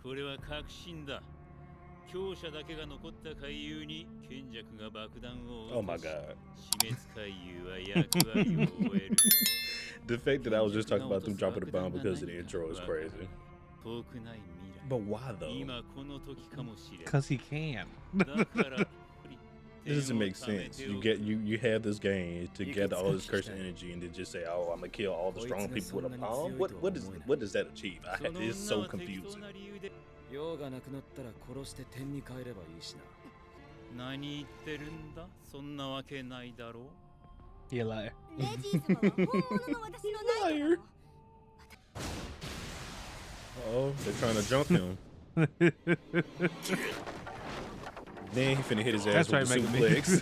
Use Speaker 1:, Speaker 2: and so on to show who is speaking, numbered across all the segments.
Speaker 1: これは確信だ。強者だけが残った回遊に賢弱が爆弾を
Speaker 2: Oh my god.
Speaker 1: 死滅回遊は役割を終える。
Speaker 2: The fact that I was just talking about them dropping the bomb because of the intro is crazy.
Speaker 1: 遠くない未来。
Speaker 2: But why though?
Speaker 1: 今この時かもしれない。
Speaker 3: Because he can.
Speaker 1: だから
Speaker 2: It doesn't make sense. You have this game to gather all this cursed energy and then just say, "Oh, I'm gonna kill all the strong people with a bomb." What does that achieve? It's so confusing.
Speaker 4: 用がなくなったら殺して天に帰ればいいしな。
Speaker 1: 何言ってるんだ。そんなわけないだろう。
Speaker 3: You liar.
Speaker 2: Liar. Oh, they're trying to jump him. Then he finna hit his ass with the suplex.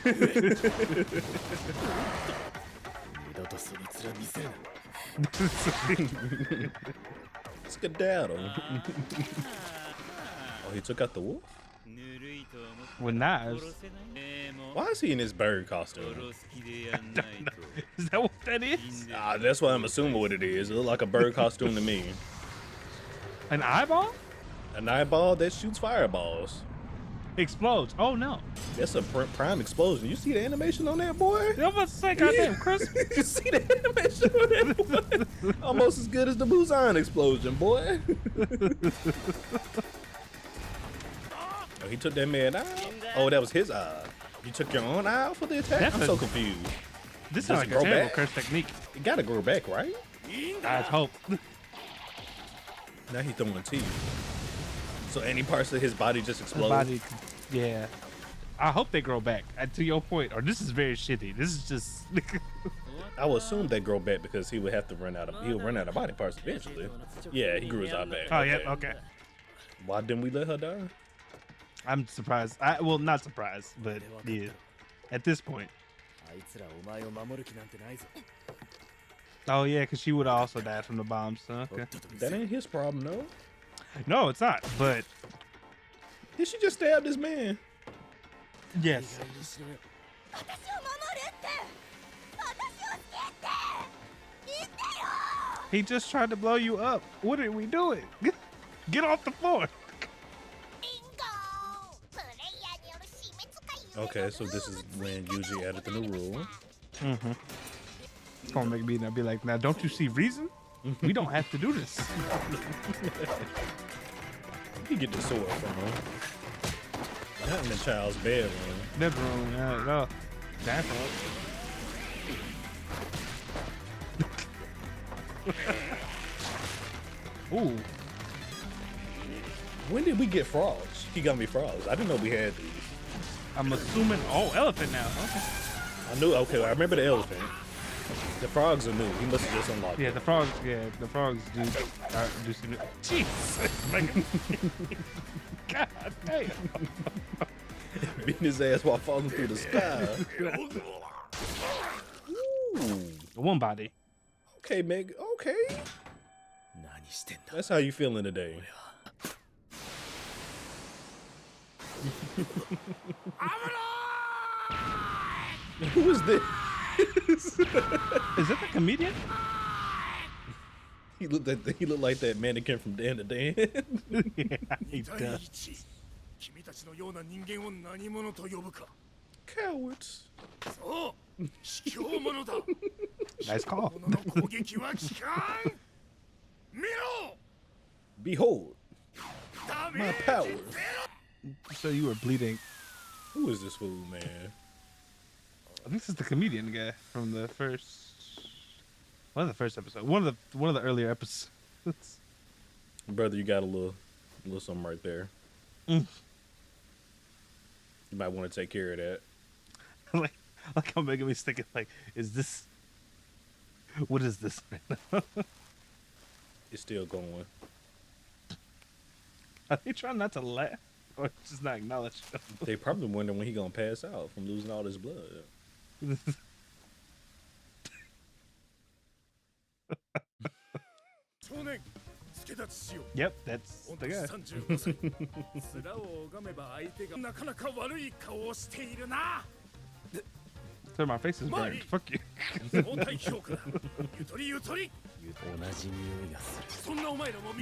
Speaker 2: Skedaddle. Oh, he took out the wolf?
Speaker 3: With knives.
Speaker 2: Why is he in his bird costume?
Speaker 3: Is that what that is?
Speaker 2: That's what I'm assuming what it is. It looks like a bird costume to me.
Speaker 3: An eyeball?
Speaker 2: An eyeball that shoots fireballs.
Speaker 3: Explodes. Oh no.
Speaker 2: That's a prime explosion. You see the animation on that, boy?
Speaker 3: I'm about to say, goddamn, Chris.
Speaker 2: You see the animation on that, boy? Almost as good as the Busan explosion, boy. Oh, he took that man out. Oh, that was his eye. You took your own eye out for the attack? I'm so confused.
Speaker 3: This sounds like a terrible curse technique.
Speaker 2: It gotta grow back, right?
Speaker 3: I'd hope.
Speaker 2: Now he's throwing teeth. So any parts of his body just explode?
Speaker 3: Yeah. I hope they grow back. To your point, or this is very shitty. This is just.
Speaker 2: I would assume they grow back because he would have to he'll run out of body parts eventually. Yeah, he grew his eye back.
Speaker 3: Oh yeah, okay.
Speaker 2: Why didn't we let her die?
Speaker 3: I'm surprised. Well, not surprised, but yeah. At this point. Oh yeah, because she would have also died from the bombs. So, okay.
Speaker 2: That ain't his problem, no.
Speaker 3: No, it's not. But
Speaker 2: did she just stab this man?
Speaker 3: Yes. He just tried to blow you up. What are we doing? Get off the floor.
Speaker 2: Okay, so this is when Yuji added the new rule.
Speaker 3: Mm-hmm. It's gonna make me be like, now don't you see reason? We don't have to do this.
Speaker 2: You get the sword from him. Not in the child's bedroom.
Speaker 3: Bedroom, no. That's all. Ooh.
Speaker 2: When did we get frogs? He got me frogs. I didn't know we had these.
Speaker 3: I'm assuming. Oh, elephant now. Okay.
Speaker 2: I knew. Okay, I remember the elephant. The frogs are new. He must have just unlocked.
Speaker 3: Yeah, the frogs. Yeah, the frogs do. Do some new. Jesus, God damn.
Speaker 2: Beating his ass while falling through the sky. Ooh.
Speaker 3: One body.
Speaker 2: Okay, Meg. Okay. That's how you feeling today. Who is this?
Speaker 3: Is that the comedian?
Speaker 2: He looked like that mannequin from Dan to Dan.
Speaker 3: Yeah, he does.
Speaker 2: Cowards.
Speaker 3: Nice call.
Speaker 2: Behold my power.
Speaker 3: So you were bleeding.
Speaker 2: Who is this fool, man?
Speaker 3: I think this is the comedian guy from the one of the first episodes. One of the earlier episodes.
Speaker 2: Brother, you got a little something right there.
Speaker 3: Mm.
Speaker 2: You might want to take care of that.
Speaker 3: like how Megumi's thinking, like, what is this right now?
Speaker 2: It's still going.
Speaker 3: Are they trying not to laugh or just not acknowledge him?
Speaker 2: They probably wonder when he gonna pass out from losing all his blood.
Speaker 3: Yep, that's the guy. So my face is burned. Fuck you.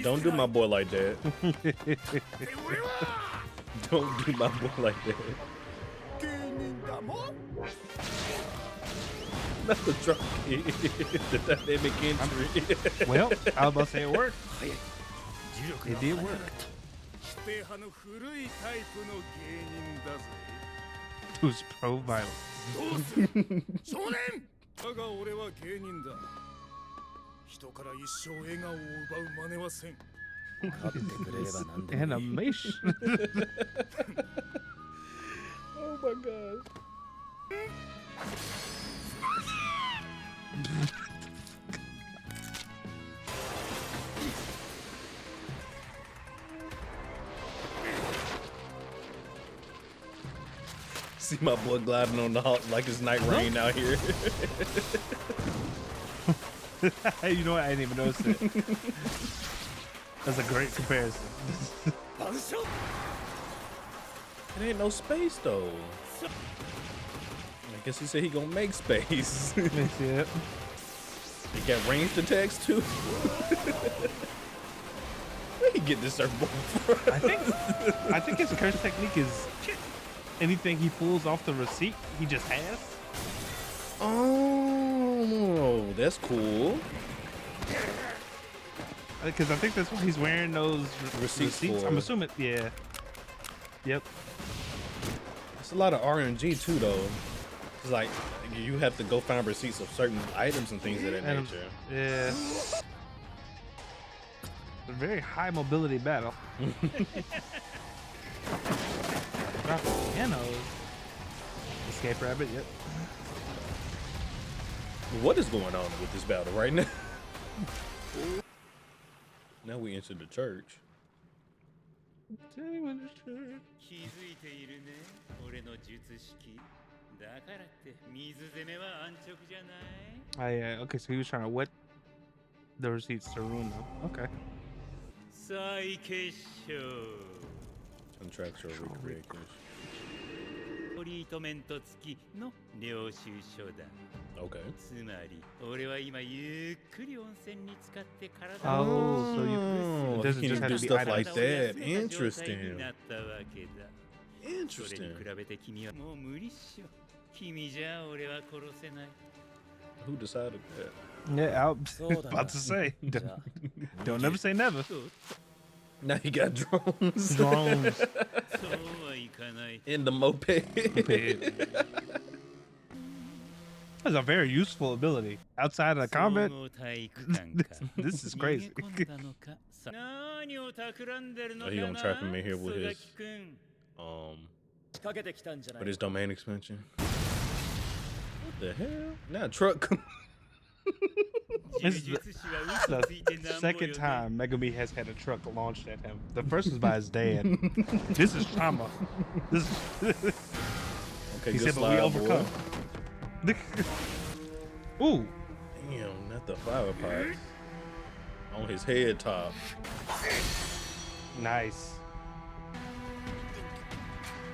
Speaker 2: Don't do my boy like that. Don't do my boy like that. Not the drop kick. The dynamic entry.
Speaker 3: Well, I was about to say it worked. It did work. Who's pro violence?
Speaker 5: 少年だが俺は芸人だ人から一生笑顔を奪う真似はせん
Speaker 3: Animation.
Speaker 2: Oh my god. See my boy gliding on the hawk like it's night rain out here.
Speaker 3: You know what? I didn't even notice it. That's a great comparison.
Speaker 2: It ain't no space though. I guess he said he gonna make space.
Speaker 3: Yep.
Speaker 2: He got ranged attacks too. Where he get this surfboard from?
Speaker 3: I think his curse technique is anything he pulls off the receipt he just has.
Speaker 2: Oh, that's cool.
Speaker 3: Because I think that's why he's wearing those receipts.
Speaker 2: for.
Speaker 3: I'm assuming, yeah. Yep.
Speaker 2: It's a lot of RNG too, though. It's like you have to go find receipts of certain items and things of that nature.
Speaker 3: Yeah. A very high mobility battle. Drop pianos. Escape rabbit, yep.
Speaker 2: What is going on with this battle right now? Now we enter the church.
Speaker 1: 気づいているね俺の術式だからって水攻めは安直じゃない
Speaker 3: Okay, so he was trying to wet the receipts to ruin them. Okay.
Speaker 1: 再結晶
Speaker 2: Contractual recreation.
Speaker 1: トリートメント付きの領収書だ
Speaker 2: Okay.
Speaker 1: つまり俺は今ゆっくり温泉に浸かって体
Speaker 3: Oh, so you
Speaker 2: Oh,
Speaker 3: it doesn't
Speaker 2: you
Speaker 3: just
Speaker 2: can
Speaker 3: have
Speaker 2: do
Speaker 3: to be
Speaker 2: stuff
Speaker 3: items.
Speaker 2: like that.
Speaker 1: に
Speaker 2: Interesting.
Speaker 1: なったわけだそれ
Speaker 2: Interesting.
Speaker 1: に比べて君はもう無理っしょ君じゃ俺は殺せない
Speaker 2: Who decided that?
Speaker 3: Yeah, I was about to say. Don't never say never.
Speaker 2: Now he got drones
Speaker 3: Drones.
Speaker 1: そうはいかない
Speaker 2: in the moped.
Speaker 3: That's a very useful ability. Outside of combat,
Speaker 1: 総合体育館か
Speaker 3: this is crazy.
Speaker 1: 逃げ込んだのかさ何を企んでるの
Speaker 2: Oh,
Speaker 1: か
Speaker 2: he
Speaker 1: な
Speaker 2: gonna trap him in here with his
Speaker 1: 菅木君
Speaker 4: かけてきたんじゃない
Speaker 2: with his domain expansion. What the hell? Now a truck.
Speaker 3: This is the second time Megumi has had a truck launched at him. The first was by his dad. This is trauma. This is
Speaker 2: Okay,
Speaker 3: he
Speaker 2: good
Speaker 3: said, but we
Speaker 2: slide,
Speaker 3: overcome.
Speaker 2: boy.
Speaker 3: Ooh.
Speaker 2: Damn, not the flower pots. On his head top.
Speaker 3: Nice.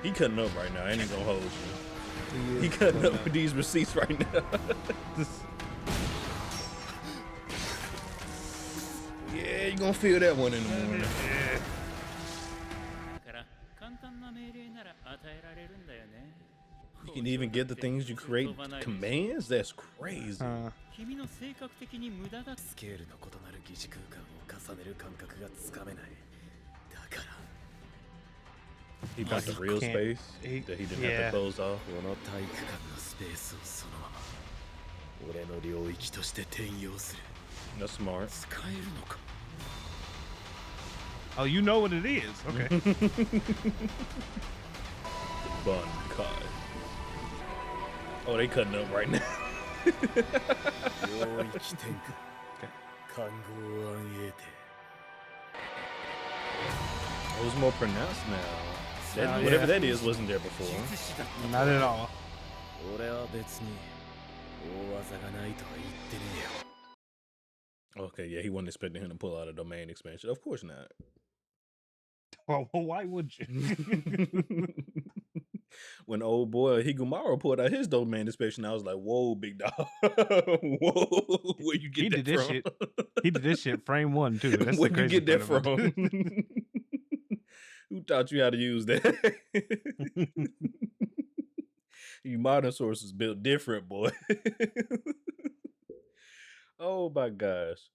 Speaker 2: He cutting up right now. I ain't gonna hold you. He cutting up with these receipts right now. Yeah, you gonna feel that one in the morning.
Speaker 1: だから簡単な命令なら与えられるんだよね
Speaker 2: You can even get the things you create commands? That's crazy.
Speaker 1: 君の性格的に無駄だ
Speaker 4: スケールの異なる疑似空間を重ねる感覚がつかめないだから
Speaker 2: He got the real space
Speaker 3: he-
Speaker 2: that he didn't
Speaker 3: yeah.
Speaker 2: have to close off.
Speaker 4: この体育館のスペースをそのまま俺の領域として転用する
Speaker 2: That's smart.
Speaker 4: 使えるのか
Speaker 3: Oh, you know what it is. Okay.
Speaker 2: Bun cut. Oh, they cutting up right now.
Speaker 4: 領域転換看護を得て
Speaker 2: It was more pronounced now. That,
Speaker 3: Oh,
Speaker 2: whatever
Speaker 3: yeah.
Speaker 2: that is wasn't there before.
Speaker 3: Not at all.
Speaker 4: 俺は別に大技がないとは言ってねえよ
Speaker 2: Okay, yeah, he wasn't expecting him to pull out a domain expansion. Of course not.
Speaker 3: Well, why would you?
Speaker 2: When old boy Higumaru pulled out his domain inspection, I was like, "Whoa, big dog! Whoa, where you
Speaker 3: He
Speaker 2: get
Speaker 3: did
Speaker 2: that
Speaker 3: this
Speaker 2: from?
Speaker 3: shit. He did this shit frame one too. That's
Speaker 2: Where
Speaker 3: the
Speaker 2: you
Speaker 3: crazy
Speaker 2: get that
Speaker 3: part about
Speaker 2: from?
Speaker 3: it.
Speaker 2: Who taught you how to use that? You modern sources built different, boy. Oh my gosh.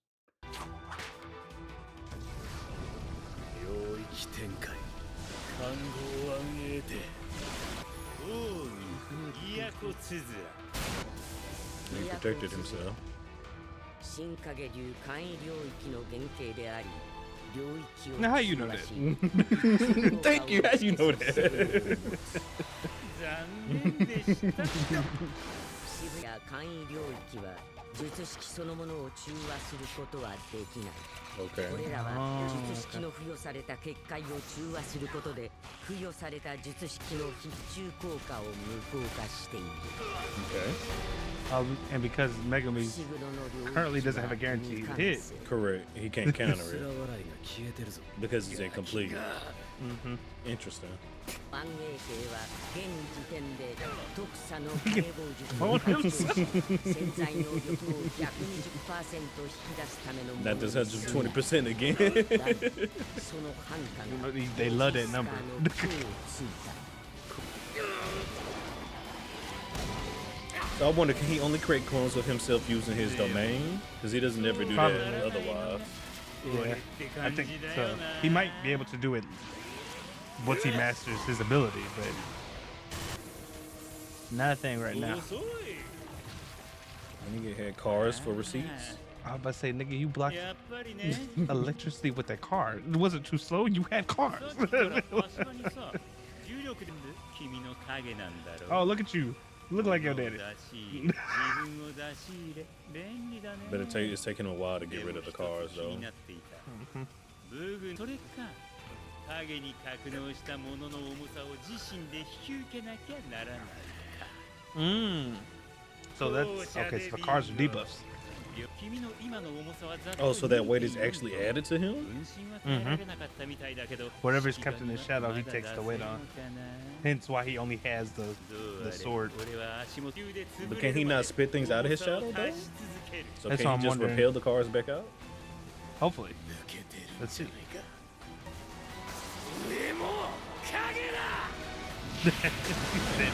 Speaker 4: 領域展開看護安永で
Speaker 2: He protected himself.
Speaker 6: 新影流簡易領域の原型であり、領域を
Speaker 3: Now how you know that?
Speaker 2: Thank you. How you know that?
Speaker 6: 渋谷簡易領域は術式そのものを中和することはできない。
Speaker 2: Okay.
Speaker 6: これらは術式の付与された結界を中和することで付与された術式の必中効果を無効化している。
Speaker 2: Okay.
Speaker 3: And because Megumi currently doesn't have a guaranteed hit.
Speaker 2: Correct. He can't counter
Speaker 4: 面
Speaker 2: it
Speaker 4: 笑いが消えてるぞ
Speaker 2: because it's incomplete. Interesting.
Speaker 6: 万栄系は現時点で特差の解剖術を潜在能力を 120% 引き出すためのもの
Speaker 2: Not this 120% again.
Speaker 6: その反価
Speaker 3: They love that number.
Speaker 2: So I wonder, can he only create clones of himself using his domain? Because he doesn't ever do
Speaker 3: Probably.
Speaker 2: that otherwise.
Speaker 3: Yeah, I think so. He might be able to do it once he masters his ability, but nothing right now.
Speaker 2: And he had cars for receipts.
Speaker 3: I was about to say, nigga, you blocked electricity with that car. It wasn't too slow. You had cars. Oh, look at you. Look like your daddy.
Speaker 2: But it's taking a while to get rid of the cars, though.
Speaker 3: So that's okay. So the cars are debuffs.
Speaker 2: Oh, so that weight is actually added to him?
Speaker 3: Whatever is kept in his shadow, he takes the weight on. Hence why he only has the sword.
Speaker 2: But can he not spit things out of his shadow, though? So
Speaker 3: That's
Speaker 2: can
Speaker 3: what
Speaker 2: he
Speaker 3: I'm
Speaker 2: just
Speaker 3: wondering.
Speaker 2: repel the cars back out?
Speaker 3: Hopefully. Let's see.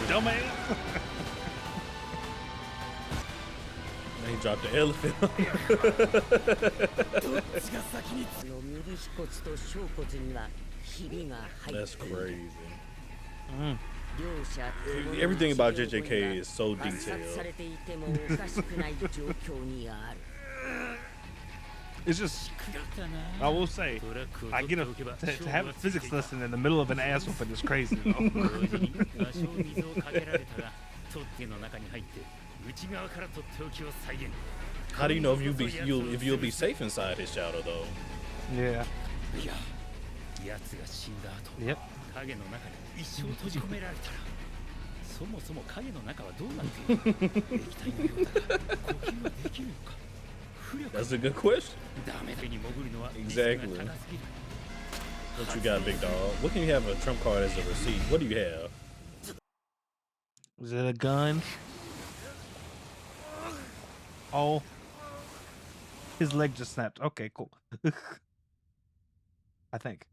Speaker 3: Dumbass.
Speaker 2: He dropped the elephant.
Speaker 6: の右腓骨と小骨にはひびが入
Speaker 2: That's
Speaker 6: っている。
Speaker 2: crazy.
Speaker 6: 両者
Speaker 2: Everything about JJK is so
Speaker 6: 抹殺
Speaker 2: detailed.
Speaker 6: されていてもおかしくない状況にある。
Speaker 3: It's just, I will say, I get to have a physics lesson in the middle of an ass whooping is crazy. Though.
Speaker 2: How do you know if you'll be safe inside his shadow, though?
Speaker 3: Yeah. Yep.
Speaker 1: 影の中に一生閉じ込められたらそもそも影の中はどうなっている液体のようだが呼吸はできるのか浮力
Speaker 2: That's a good question.
Speaker 1: ダメだに潜るのは
Speaker 2: Exactly.
Speaker 1: リスクが高すぎる
Speaker 2: What you got, big dog? What can you have a trump card as a receipt? What do you have?
Speaker 3: Is it a gun? Oh. His leg just snapped. Okay, cool. I think.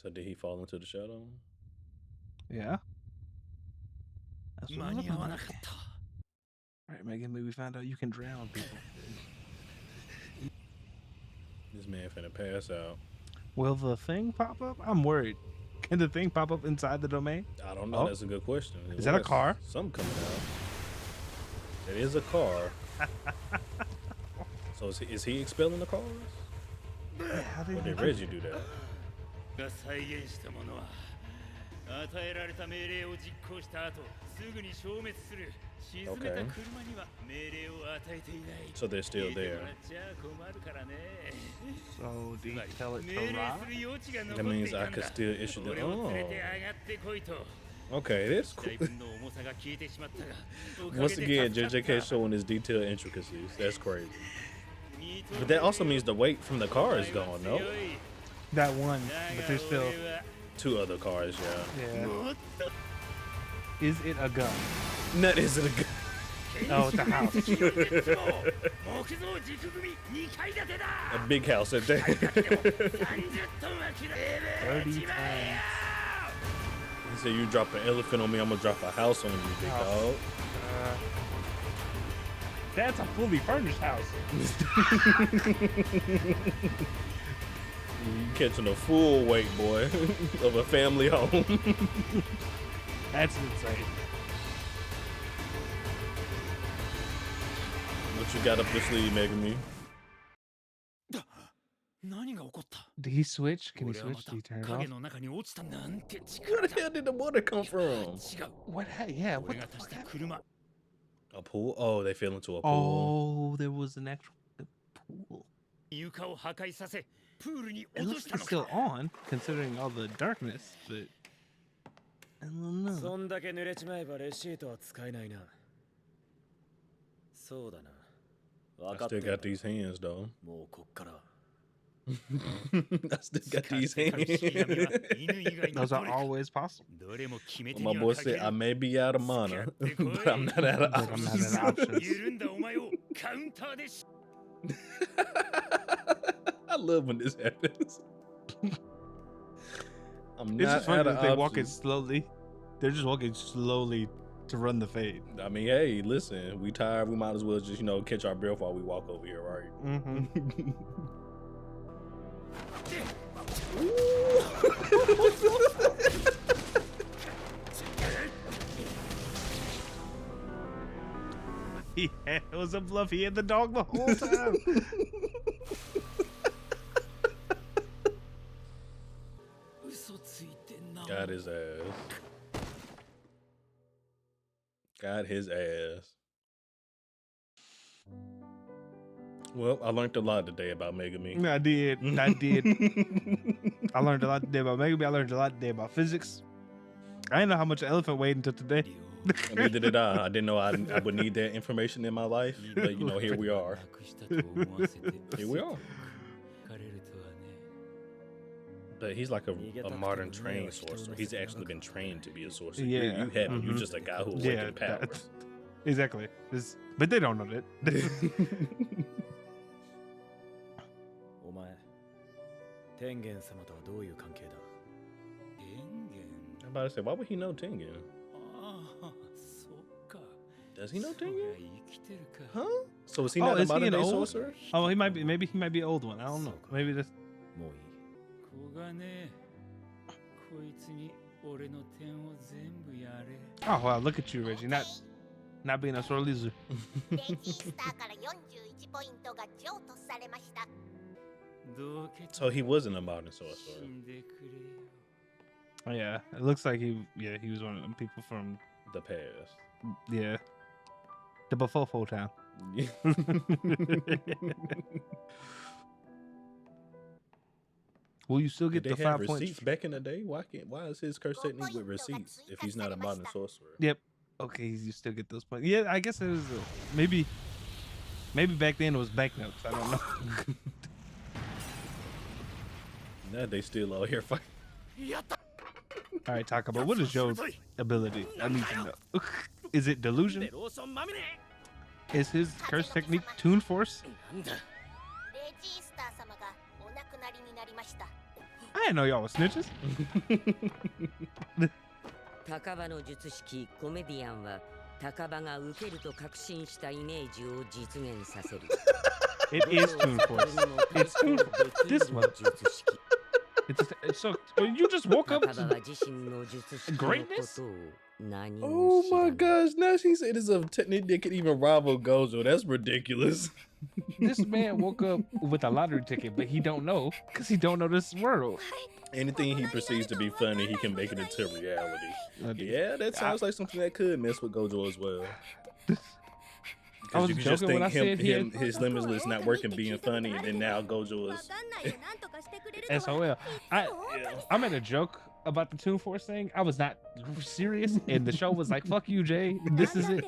Speaker 2: So did he fall into the shadow?
Speaker 3: Yeah. That's what
Speaker 1: 間
Speaker 3: I'm
Speaker 1: に
Speaker 3: looking
Speaker 1: 合わな
Speaker 3: like.
Speaker 1: かった
Speaker 3: Alright, Megan, maybe we found out you can drown people.
Speaker 2: This man finna pass out.
Speaker 3: Will the thing pop up? I'm worried. Can the thing pop up inside the domain?
Speaker 2: I don't know.
Speaker 3: Oh.
Speaker 2: That's a good question.
Speaker 3: Is that a car?
Speaker 2: Something coming out. It is a car. So is he expelling the cars?
Speaker 3: How did
Speaker 2: Or
Speaker 3: he
Speaker 2: did
Speaker 3: do
Speaker 2: Reggie do that?
Speaker 1: が再現したものは与えられた命令を実行した後すぐに消滅する沈めた車には命令を与えていない
Speaker 2: So they're still there.
Speaker 1: じゃあ困るからね
Speaker 3: So do you tell it
Speaker 1: 命
Speaker 3: to
Speaker 1: 令
Speaker 3: Rob?
Speaker 1: する余地が
Speaker 2: That
Speaker 1: 残って
Speaker 2: means
Speaker 1: い
Speaker 2: I
Speaker 1: たん
Speaker 2: could
Speaker 1: だ
Speaker 2: still issue the.
Speaker 1: 俺を連れ
Speaker 2: Oh.
Speaker 1: て上がってこいと
Speaker 2: Okay, it is cool.
Speaker 1: 自分の重さが消えてしまったがおか
Speaker 2: Once
Speaker 1: げ
Speaker 2: again,
Speaker 1: で助かった
Speaker 2: JJK showing his detailed intricacies. That's crazy. But that also means the weight from the car is gone, no?
Speaker 3: That one, but there's still
Speaker 2: 2 other cars, yeah.
Speaker 3: yeah. Is it a gun?
Speaker 2: Not is it a gun?
Speaker 3: Oh, it's a house.
Speaker 1: 木造軸組2階建てだ
Speaker 2: A big house at that.
Speaker 1: 30トンは切れ
Speaker 3: 30
Speaker 1: ちまえよ
Speaker 2: He said, "You drop an elephant on me, I'm gonna drop a house on you, big dog."
Speaker 3: That's a fully furnished house.
Speaker 2: You catching a full weight, boy, of a family home.
Speaker 3: That's insane.
Speaker 2: What you got up your sleeve, Megumi?
Speaker 1: 何が起こった
Speaker 3: Did he switch? Can he
Speaker 1: 俺はま
Speaker 3: switch?
Speaker 1: た
Speaker 3: Did he turn it
Speaker 1: 影
Speaker 3: off?
Speaker 1: の中に落ちたなんて
Speaker 2: Where
Speaker 1: 力
Speaker 2: the
Speaker 1: だ
Speaker 2: hell did the water come from?
Speaker 1: 違う
Speaker 3: What? Yeah. What
Speaker 1: 俺
Speaker 3: the
Speaker 1: が足し
Speaker 3: fuck?
Speaker 1: た車
Speaker 2: A pool? Oh, they fell into a pool.
Speaker 3: Oh, there was an actual pool.
Speaker 1: 床を破壊させプールに
Speaker 3: It
Speaker 1: 落と
Speaker 3: looks
Speaker 1: した
Speaker 3: like
Speaker 1: の
Speaker 3: it's still
Speaker 1: か
Speaker 3: on, considering all the darkness, but I don't know.
Speaker 4: そんだけ濡れちまえばレシートは使えないな。そうだな。
Speaker 2: I
Speaker 4: 分かって
Speaker 2: still
Speaker 4: る
Speaker 2: got these hands, though.
Speaker 4: もうこっから
Speaker 2: I still got these
Speaker 1: 使ってる式紙は
Speaker 2: hands.
Speaker 1: 犬以外の
Speaker 3: Those
Speaker 1: ど
Speaker 3: are
Speaker 1: れか
Speaker 3: always possible.
Speaker 1: どれも決め手
Speaker 2: My
Speaker 1: に
Speaker 2: boy
Speaker 1: はかけ
Speaker 2: said, I
Speaker 1: る
Speaker 2: may be out of mana, but I'm not out of
Speaker 3: But I'm not
Speaker 2: options.
Speaker 3: out of options.
Speaker 1: 緩んだお前をカウンターでし
Speaker 2: I love when this happens. I'm
Speaker 3: It's
Speaker 2: not
Speaker 3: just funny
Speaker 2: out of
Speaker 3: that they walking
Speaker 2: options.
Speaker 3: slowly. They're just walking slowly to run the fade.
Speaker 2: I mean, hey, listen, we tired. We might as well just, catch our breath while we walk over here, right?
Speaker 3: Mm-hmm. Yeah, it was a bluff. He had the dog the whole time.
Speaker 2: Got his ass. Got his ass. Well, I learned a lot today about Megumi.
Speaker 3: I did. I did. I learned a lot today about Megumi. I learned a lot today about physics. I didn't know how much an elephant weighed until today.
Speaker 2: Neither did I. I didn't know I would need that information in my life. But, here we are. Here we are. But he's like a modern trained sorcerer. He's actually been trained to be a sorcerer.
Speaker 3: Yeah.
Speaker 2: You haven't. You're
Speaker 3: Mhm.
Speaker 2: just a guy who
Speaker 3: Yeah,
Speaker 2: awakened powers.
Speaker 3: Exactly. But they don't know that.
Speaker 4: お前天元様とはどういう関係だ
Speaker 2: I'm about to say, why would he know Tengen?
Speaker 1: ああそっか
Speaker 2: Does he know
Speaker 1: そりゃ
Speaker 2: Tengen?
Speaker 1: 生きてるか
Speaker 2: Huh? So is he
Speaker 3: Oh,
Speaker 2: not a
Speaker 3: is he
Speaker 2: modern
Speaker 3: an
Speaker 2: day
Speaker 3: old?
Speaker 2: sorcerer?
Speaker 3: Oh, maybe he might be an old one. I don't know. Maybe this.
Speaker 4: もういい
Speaker 1: 子がねこいつに俺の点を全部やれ
Speaker 3: Oh wow, look at you, Reggie. Not being a sore loser.
Speaker 7: レジスターから41ポイントが譲渡されました
Speaker 1: どけ
Speaker 2: So he wasn't a modern
Speaker 1: 死
Speaker 2: sorcerer.
Speaker 1: んでくれよ
Speaker 3: Oh, yeah, it looks like he was one of them people from
Speaker 2: The past.
Speaker 3: the Bafofo town. Will you still
Speaker 2: Did
Speaker 3: get
Speaker 2: they
Speaker 3: the
Speaker 2: have
Speaker 3: 5 points?
Speaker 2: receipts back in the day? Why is his curse technique with receipts if he's not a modern sorcerer?
Speaker 3: Yep. Okay, you still get those points. Yeah, I guess it was maybe back then it was banknotes. I don't know.
Speaker 2: Now they still out here fighting.
Speaker 3: All right, talk about what is your ability? I need to know. Is it delusion? Is his curse technique Tune Force?
Speaker 7: レジスター様がお亡くなりになりました
Speaker 3: I didn't know y'all were snitches.
Speaker 6: 高場の術式コメディアンは高場が受けると確信したイメージを実現させる
Speaker 3: It is Tune Force. It's Tune Force. This one.
Speaker 6: 術式
Speaker 3: It's so. You just woke up.
Speaker 6: 高場は自身の術式のことを何
Speaker 2: Oh
Speaker 6: も知らな
Speaker 2: my
Speaker 6: い
Speaker 2: gosh! Now she said it's a technique that could even rival Gojo. That's ridiculous.
Speaker 3: This man woke up with a lottery ticket, but he don't know because he don't know this world.
Speaker 2: Anything he perceives to be funny, he can make it into reality. Yeah, that sounds like something that could mess with Gojo as well.
Speaker 3: I was
Speaker 2: Because you can just
Speaker 3: joking when
Speaker 2: think
Speaker 3: I said he had-
Speaker 2: his limitless not working being funny, and then now Gojo is.
Speaker 3: SOL. I made a joke about the Tune Force thing. I was not serious, and the show was like, "Fuck you, Jay. This is it."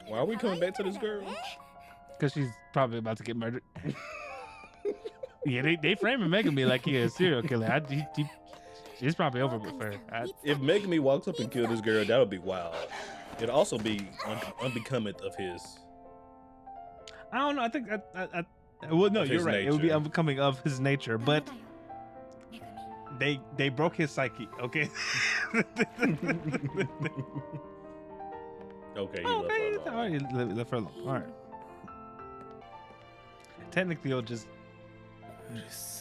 Speaker 2: Why are we coming back to this girl?
Speaker 3: Because she's probably about to get murdered. Yeah, they framing Megumi like he a serial killer. It's probably over with her.
Speaker 2: If Megumi walks up and kills this girl, that would be wild. It'd also be unbecoming of his.
Speaker 3: I don't know. I think well, no,
Speaker 2: Of
Speaker 3: you're
Speaker 2: his
Speaker 3: right. It would be
Speaker 2: nature.
Speaker 3: unbecoming of his nature, but they broke his psyche. Okay.
Speaker 2: Okay, he
Speaker 3: Okay,
Speaker 2: left her
Speaker 3: all
Speaker 2: alone.
Speaker 3: right, left her alone. All right. Technically, you'll just.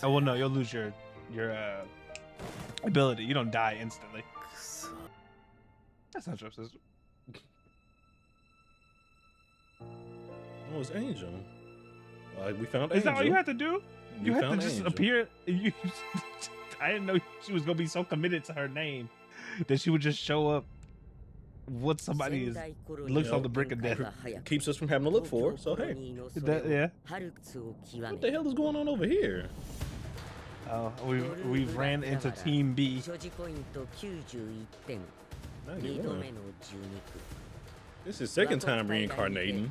Speaker 3: Oh well, no, you'll lose your ability. You don't die instantly. That's not your sister.
Speaker 2: Oh, it's Angel. We found
Speaker 3: Is
Speaker 2: Angel.
Speaker 3: that all you have to do? You have to
Speaker 2: found
Speaker 3: just
Speaker 2: Angel.
Speaker 3: appear. I didn't know she was gonna be so committed to her name that she would just show up. What somebody is looks on the brink of death.
Speaker 2: Keeps us from having to look for her, so hey.
Speaker 3: Yeah.
Speaker 2: What the hell is going on over here?
Speaker 3: Oh, we've ran into Team B.
Speaker 2: 91. This is second time reincarnating.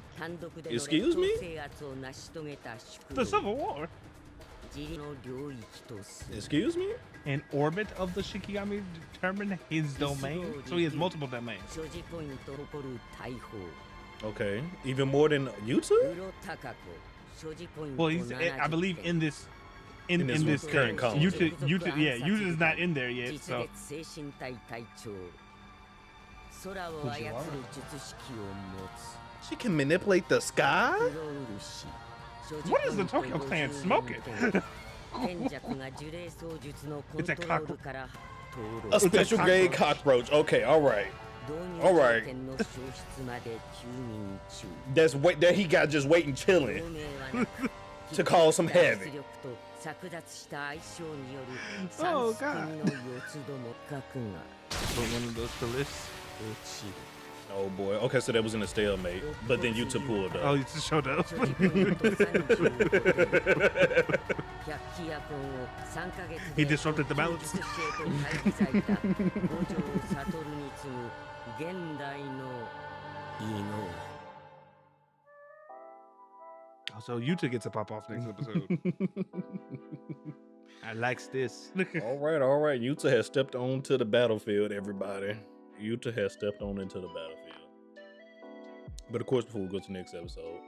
Speaker 2: Excuse me?
Speaker 3: The Civil War.
Speaker 2: Excuse me?
Speaker 3: An orbit of the Shikigami determine his domain, so he has multiple domains.
Speaker 2: Okay. Even more than Yuta?
Speaker 3: Well, he's I believe in this
Speaker 2: this current column.
Speaker 3: Yuta is not in there yet. So
Speaker 2: She can manipulate the sky?
Speaker 3: what is the Tokyo Clan smoking?
Speaker 6: It's
Speaker 3: a cockroach.
Speaker 2: A special grade cockroach. Okay, alright. Alright. That's that he got just waiting chilling to cause some havoc.
Speaker 3: Oh God. Put one of those to list.
Speaker 2: Oh boy. Okay, so that was in a stalemate. But then Yuta pulled up.
Speaker 3: Oh, you just showed up. He disrupted the balance. So Yuta gets a pop off next episode. I likes this.
Speaker 2: All right. Yuta has stepped onto the battlefield, everybody. Yuta has stepped on into the battlefield. But of course, before we go to the next episode,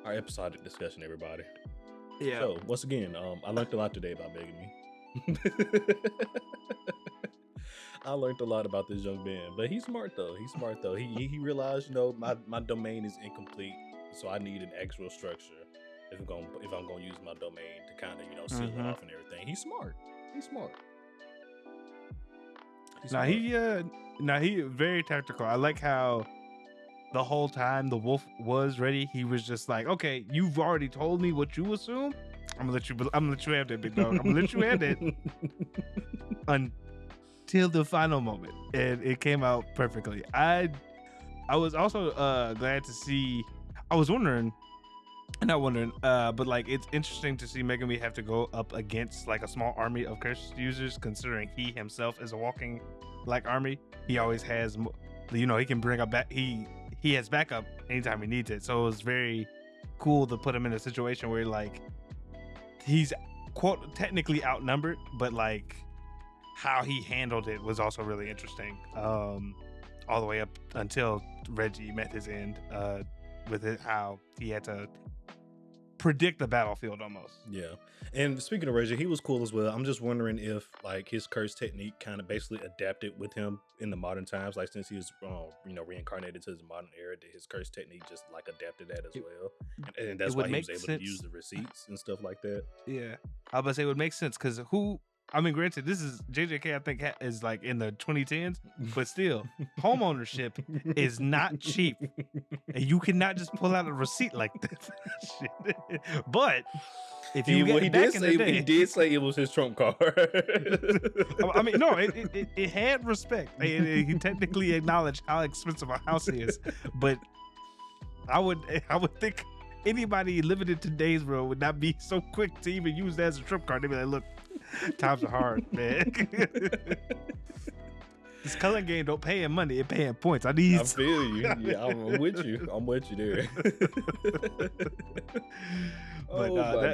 Speaker 2: our episodic discussion, everybody.
Speaker 3: Yeah.
Speaker 2: So, once again, I learned a lot today about Megumi. I learned a lot about this young man, but he's smart though. He realized, my domain is incomplete, so I need an actual structure if I'm gonna use my domain to kind of seal it off and everything. He's smart.
Speaker 3: He very tactical. I like how the whole time the wolf was ready, he was just like, okay, you've already told me what you assume. I'm gonna let you have that, big dog. I'm gonna let you have that until the final moment, and it came out perfectly. I was also glad to see. I was wondering, but like it's interesting to see Megumi have to go up against like a small army of curse users, considering he himself is a walking like army. He always has, he can bring up back. He has backup anytime he needs it. So it was very cool to put him in a situation where like he's quote technically outnumbered, but like how he handled it was also really interesting. All the way up until Reggie met his end. With it, how he had to predict the battlefield almost.
Speaker 2: Yeah. And speaking of Reggie, he was cool as well. I'm just wondering if like his curse technique kind of basically adapted with him in the modern times. Like since he was, reincarnated to the modern era, that his curse technique just like adapted that as well. And that's why he was able to use the receipts and stuff like that.
Speaker 3: Yeah. I was about to say it would make sense because granted, this is JJK, I think is like in the 2010s, but still, home ownership is not cheap. And you cannot just pull out a receipt like this. But if you
Speaker 2: he did say it was his trump card.
Speaker 3: I mean, no, it had respect. He technically acknowledged how expensive a house is, but I would think anybody living in today's world would not be so quick to even use that as a trump card. They'd be like, look, times are hard, man. This culling game don't pay in money, it pay in points. I need
Speaker 2: I feel you. Yeah, I'm with you. I'm with you there.
Speaker 3: But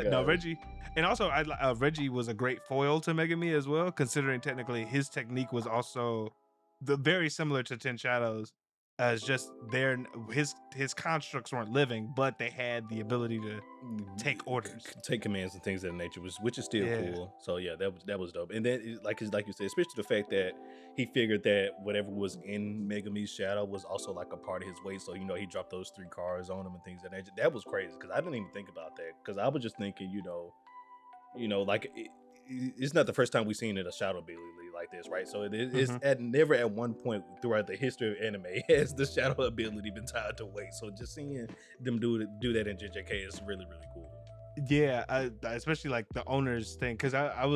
Speaker 3: no, Reggie, and also Reggie was a great foil to Megumi as well, considering technically his technique was also very similar to Ten Shadows, as just his constructs weren't living, but they had the ability to take orders,
Speaker 2: take commands and things of that nature, which is still cool. So yeah, that was dope. And then like you said, especially the fact that he figured that whatever was in Megumi's shadow was also like a part of his weight. So he dropped those 3 cards on him and things of that nature. That was crazy because I didn't even think about that, because I was just thinking, like it's not the first time we've seen a shadow ability like this, right? So it's never at one point throughout the history of anime has the shadow ability been tied to weight. So just seeing them do that in JJK is really, really cool.
Speaker 3: Yeah, especially like the owner's thing, because it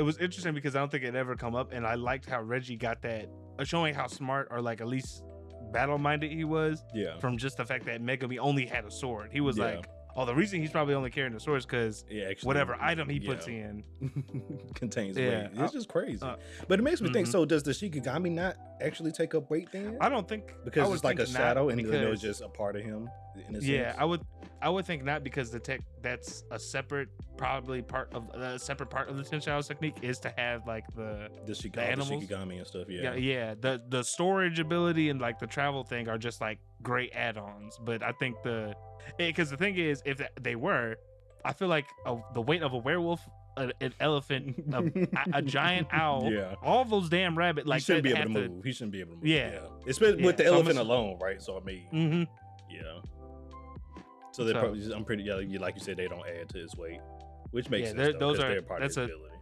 Speaker 3: was interesting because I don't think it ever come up, and I liked how Reggie got that, showing how smart or like at least battle minded he was.
Speaker 2: Yeah.
Speaker 3: From just the fact that Megumi only had a sword, he was like, oh, the reason he's probably only carrying the sword is because whatever item he puts in
Speaker 2: contains weight. It's just crazy. But it makes me think, so does the Shikigami not actually take up weight then?
Speaker 3: I don't think,
Speaker 2: because it's like a shadow and it's just a part of him in a sense.
Speaker 3: I would think not, because the tech, that's a separate, probably part of the Ten Shadows technique, is to have like the animals,
Speaker 2: the Shikigami and stuff.
Speaker 3: The storage ability and like the travel thing are just like great add-ons. But I think because the thing is, if they were, I feel like the weight of a werewolf, an elephant, a giant owl, all those damn rabbits, like,
Speaker 2: he shouldn't be able to move. He shouldn't be able to move.
Speaker 3: Especially
Speaker 2: with the elephant alone, right? So I mean, So they probably, I'm pretty, like you said, they don't add to his weight, which makes sense. They're part of his ability.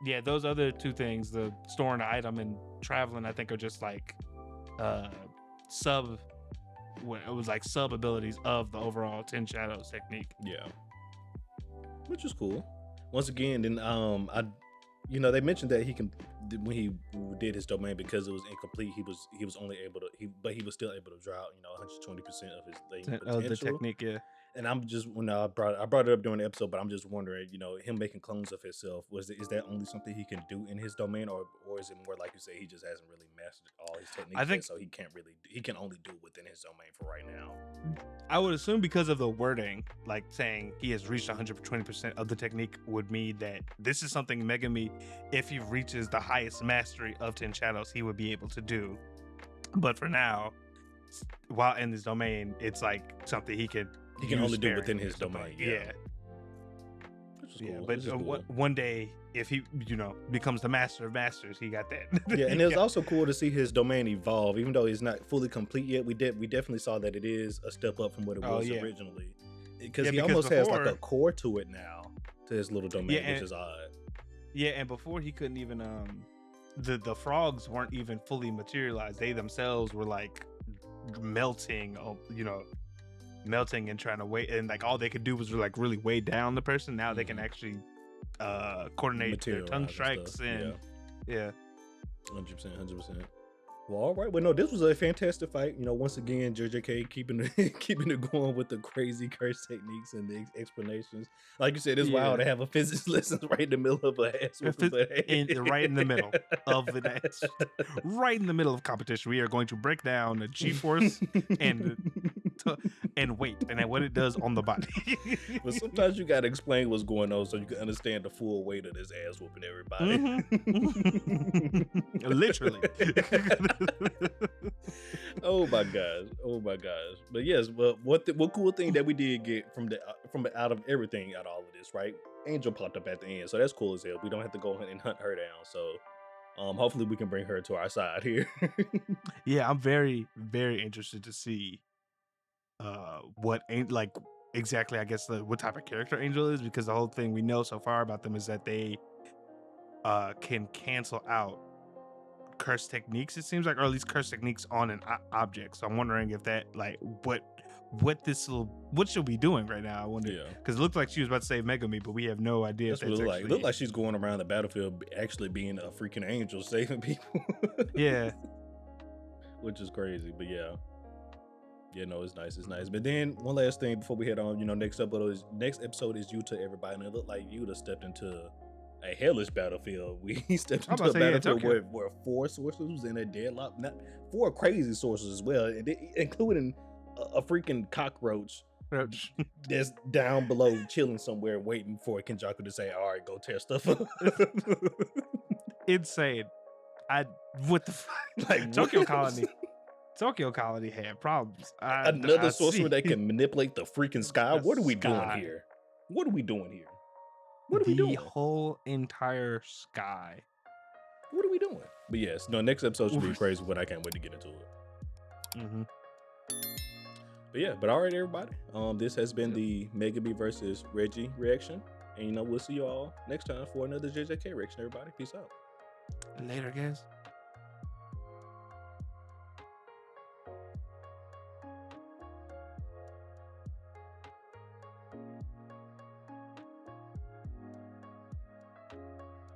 Speaker 3: Yeah, those other 2 things, the storing the item and traveling, I think are just like sub abilities of the overall Ten Shadows technique.
Speaker 2: Yeah, which is cool. Once again, then they mentioned that he can, when he did his domain, because it was incomplete, he was only able to but he was still able to draw out 120% of his potential.
Speaker 3: The technique.
Speaker 2: And I'm just, when I brought it up during the episode, but I'm just wondering, him making clones of himself, is that only something he can do in his domain, or is it more like you say, he just hasn't really mastered all his techniques? I think so. He can only do within his domain for right now.
Speaker 3: I would assume because of the wording, like saying he has reached 120% of the technique, would mean that this is something Megumi, if he reaches the highest mastery of Ten Shadows, he would be able to do. But for now, while in his domain, it's like something he can only do within his domain. Cool. But cool. One day, if he becomes the master of masters, he got that.
Speaker 2: And it was also cool to see his domain evolve, even though it's not fully complete yet. We definitely saw that it is a step up from what it was originally, because he almost has like a core to it now, to his little domain, which is odd.
Speaker 3: And before he couldn't even the frogs weren't even fully materialized. They themselves were like melting and trying to weigh, and like all they could do was like really weigh down the person. Now they can actually coordinate their tongue strikes and 100%.
Speaker 2: Well, all right. Well, no, this was a fantastic fight. Once again, JJK keeping it going with the crazy curse techniques and the explanations. Like you said, it's wild to have a physics lesson right in the middle of an ass
Speaker 3: right in the middle of an ass, right in the middle of competition. We are going to break down the G-force and weight and what it does on the body.
Speaker 2: But sometimes you gotta explain what's going on so you can understand the full weight of this ass whooping everybody.
Speaker 3: Literally.
Speaker 2: Oh my gosh. But yes, but what cool thing that we did get from out of everything, out of all of this, right? Angel popped up at the end, so that's cool as hell. We don't have to go and hunt her down. So hopefully we can bring her to our side here.
Speaker 3: Yeah, I'm very, very interested to see what exactly, I guess, what type of character Angel is, because the whole thing we know so far about them is that they can cancel out curse techniques, it seems like, or at least curse techniques on an object. So I'm wondering if that, like, what she'll be doing right now. I wonder, because it looked like she was about to save Megumi, but we have no idea.
Speaker 2: That's what it looked like. It looked like she's going around the battlefield actually being a freaking angel saving people.
Speaker 3: Yeah.
Speaker 2: Which is crazy, but no, it's nice. But then one last thing before we head on, next episode is Yuta, everybody, and it looked like Yuta stepped into a hellish battlefield. We stepped
Speaker 3: I'm
Speaker 2: into
Speaker 3: about
Speaker 2: a
Speaker 3: to say, yeah,
Speaker 2: battlefield where 4 sorcerers was in a deadlock, not 4 crazy sorcerers as well, including a freaking cockroach that's down below chilling somewhere waiting for Kenjaku to say, all right, go tear stuff up.
Speaker 3: Insane. What the fuck?
Speaker 2: Like,
Speaker 3: Tokyo
Speaker 2: what?
Speaker 3: Colony had problems.
Speaker 2: Another
Speaker 3: I
Speaker 2: sorcerer
Speaker 3: see.
Speaker 2: that can manipulate the freaking sky.
Speaker 3: The
Speaker 2: What are we doing
Speaker 3: sky.
Speaker 2: here? What are we doing here? What are we
Speaker 3: The
Speaker 2: doing?
Speaker 3: whole entire sky.
Speaker 2: What are we doing? But yes, no, next episode should be a crazy one. I can't wait to get into it.
Speaker 3: Mm-hmm.
Speaker 2: But yeah, but all right, everybody. This has been the Megumi versus Reggie reaction. And we'll see you all next time for another JJK reaction, everybody. Peace out.
Speaker 3: Later, guys.